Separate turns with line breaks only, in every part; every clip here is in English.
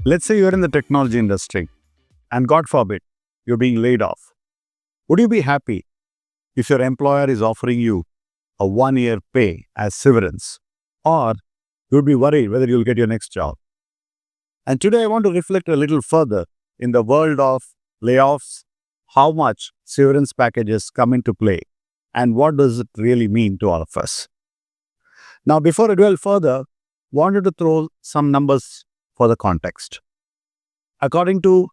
Let's say you're in the technology industry and God forbid, you're being laid off. Would you be happy if your employer is offering you a 1-year pay as severance? Or you'd be worried whether you'll get your next job? And today I want to reflect a little further in the world of layoffs, how much severance packages come into play, and what does it really mean to all of us. Now, before I dwell further, wanted to throw some numbers for the context. According to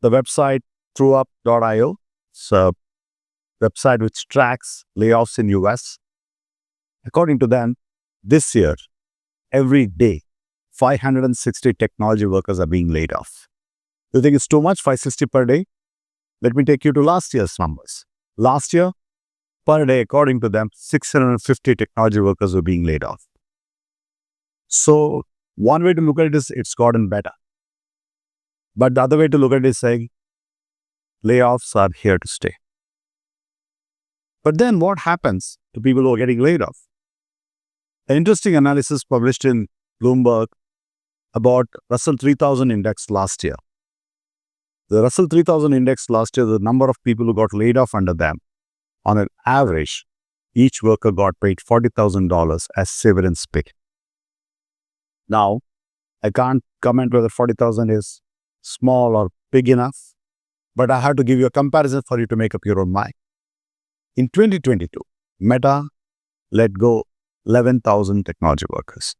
the website trueup.io, it's a website which tracks layoffs in US. According to them, this year, every day, 560 technology workers are being laid off. Do you think it's too much, 560 per day? Let me take you to last year's numbers. Last year, per day, according to them, 650 technology workers were being laid off. So, one way to look at it is it's gotten better. But the other way to look at it is saying layoffs are here to stay. But then what happens to people who are getting laid off? An interesting analysis published in Bloomberg about Russell 3000 index last year. The Russell 3000 index last year, the number of people who got laid off under them, on an average, each worker got paid $40,000 as severance pay. Now, I can't comment whether 40,000 is small or big enough, but I have to give you a comparison for you to make up your own mind. In 2022, Meta let go 11,000 technology workers.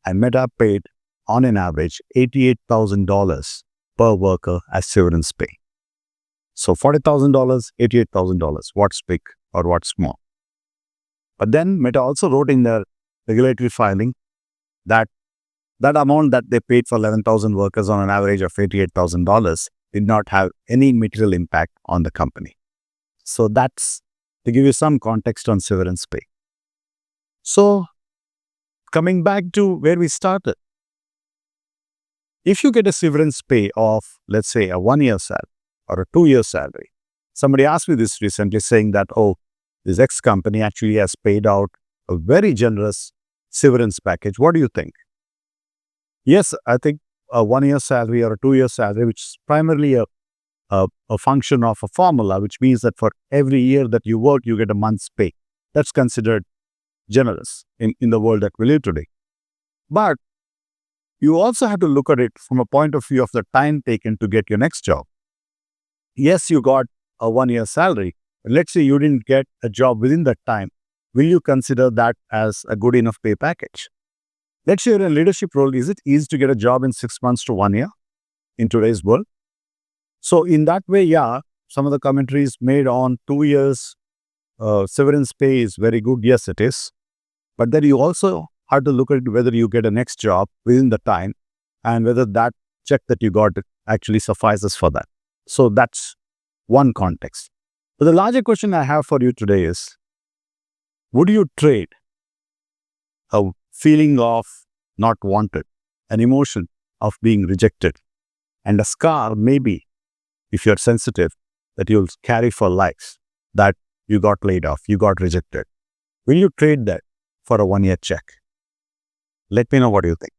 And Meta paid, on an average, $88,000 per worker as severance pay. So $40,000, $88,000. What's big or what's small? But then Meta also wrote in their regulatory filing that amount that they paid for 11,000 workers on an average of $88,000 did not have any material impact on the company. So that's to give you some context on severance pay. So coming back to where we started, if you get a severance pay of, let's say, a 1-year salary or a 2-year salary, somebody asked me this recently saying that, oh, this X company actually has paid out a very generous severance package. What do you think? Yes, I think a 1-year salary or a 2-year salary, which is primarily a function of a formula, which means that for every year that you work, you get a month's pay. That's considered generous in the world that we live today. But you also have to look at it from a point of view of the time taken to get your next job. Yes, you got a 1-year salary, but let's say you didn't get a job within that time. Will you consider that as a good enough pay package? Let's say you're in a leadership role. Is it easy to get a job in 6 months to 1 year in today's world? So in that way, yeah, some of the commentaries made on 2 years severance pay is very good. Yes, it is. But then you also have to look at whether you get a next job within the time and whether that check that you got actually suffices for that. So that's one context. But the larger question I have for you today is, would you trade a feeling of not wanted, an emotion of being rejected, and a scar maybe, if you're sensitive, that you'll carry for life, that you got laid off, you got rejected? Will you trade that for a 1-year check? Let me know what you think.